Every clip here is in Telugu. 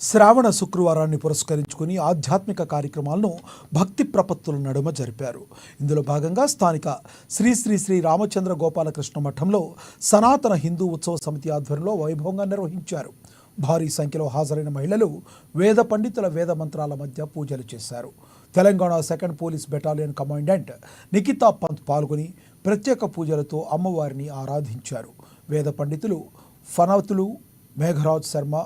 శ్రావణ శుక్రవారాన్ని పురస్కరించుకుని ఆధ్యాత్మిక కార్యక్రమాలను భక్తి ప్రపత్తుల నడుమ జరిపారు. ఇందులో భాగంగా స్థానిక శ్రీ శ్రీ శ్రీ రామచంద్ర గోపాలకృష్ణ మఠంలో సనాతన హిందూ ఉత్సవ సమితి ఆధ్వర్యంలో వైభవంగా నిర్వహించారు. భారీ సంఖ్యలో హాజరైన మహిళలు వేద పండితుల వేద మంత్రాల మధ్య పూజలు చేశారు. Telangana 2nd police battalion commandant Nikhita Pant పాల్గొని ప్రత్యేక పూజలతో అమ్మవారిని ఆరాధించారు. వేద పండితులు ఫనవతులు మేఘరాజ్ శర్మ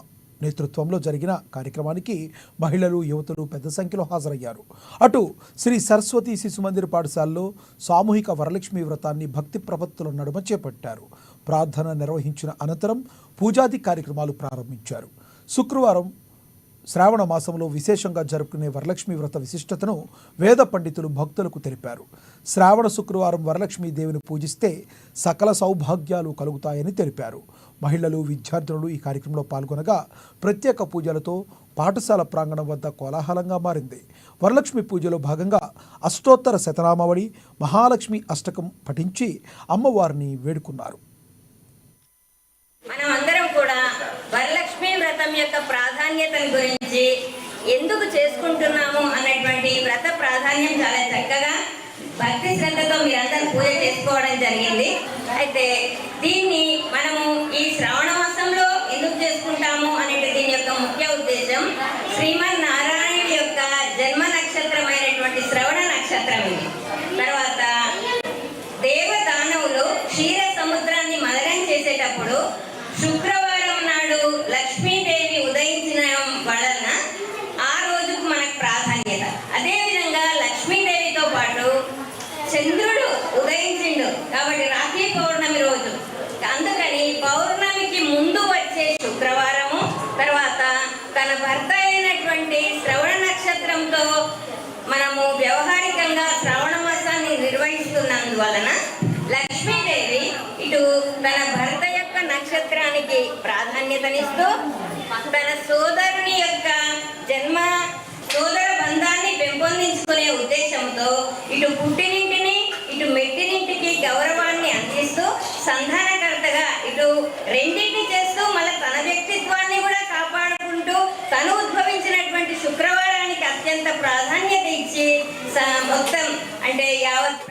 నేతృత్వంలో జరిగిన కార్యక్రమానికి మహిళలు, యువతులు పెద్ద సంఖ్యలో హాజరయ్యారు. అటు శ్రీ సరస్వతి శిశు మందిర్ పాఠశాలలో సామూహిక వరలక్ష్మి వ్రతాన్ని భక్తి ప్రపత్తుల నడుమ చేపట్టారు. ప్రార్థన నిర్వహించిన అనంతరం పూజాది కార్యక్రమాలు ప్రారంభించారు. శుక్రవారం శ్రావణ మాసంలో విశేషంగా జరుపుకునే వరలక్ష్మి వ్రత విశిష్టతను వేద పండితులు భక్తులకు తెలిపారు. శ్రావణ శుక్రవారం వరలక్ష్మీ దేవిని పూజిస్తే సకల సౌభాగ్యాలు కలుగుతాయని తెలిపారు. మహిళలు, విద్యార్థులు ఈ కార్యక్రమంలో పాల్గొనగా ప్రత్యేక పూజలతో పాఠశాల ప్రాంగణం వద్ద కోలాహలంగా మారింది. వరలక్ష్మి పూజలో భాగంగా అష్టోత్తర శతనామావళి, మహాలక్ష్మి అష్టకం పఠించి అమ్మవారిని వేడుకున్నారు. మనమందరం కూడా వరలక్ష్మి వ్రతం యొక్క ప్రాధాన్యతను గురించి ఎందుకు చేసుకుంటున్నాము అన్నటువంటి వ్రత ప్రాధాన్యం చాలా చక్కగా భక్తి శ్రద్ధతో మీరందరూ పూజ చేసుకోవడం జరిగింది. అయితే దీన్ని మనము ఈ శ్రావణ మాసంలో ఎందుకు చేసుకుంటాము అనేది దీని యొక్క ముఖ్య ఉద్దేశం శ్రీమన్నారాయణుడి యొక్క జన్మ నక్షత్రమైనటువంటి శ్రవణ నక్షత్రం ఇది. తర్వాత దేవదానవులు క్షీర సముద్రాన్ని మదనం చేసేటప్పుడు శుక్రవారం నాడు లక్ష్మీదేవి ఉదయించిన వలన ఆ రోజుకు మనకు ప్రాధాన్యత. అదేవిధంగా లక్ష్మీదేవితో పాటు చంద్రుడు ఉదయించిండు కాబట్టి రాత్రి పౌర్ణమి రోజు, అందుకని పౌర్ణమికి ముందు వచ్చే శుక్రవారము తర్వాత తన భర్త అయినటువంటి శ్రవణ నక్షత్రంతో మనము వ్యవహారికంగా శ్రావణ మాసాన్ని నిర్వహిస్తున్నందువలన లక్ష్మీదేవి ఇటు తన భర్త యొక్క నక్షత్రానికి ప్రాధాన్యతనిస్తూ తన సోదరుని యొక్క జన్మ సోదర బంధాన్ని పెంపొందించుకునే ఉద్దేశంతో ఇటు పుట్టినింటిని ఇటు మెట్టినింటికి గౌరవాన్ని అందిస్తూ సంధానకర్తగా ఇటు రెండింటిని చేస్తూ మళ్ళీ తన వ్యక్తిత్వాన్ని కూడా కాపాడుకుంటూ తను ఉద్భవించినటువంటి శుక్రవారానికి అత్యంత ప్రాధాన్యత ఇచ్చి మొత్తం అంటే యావత్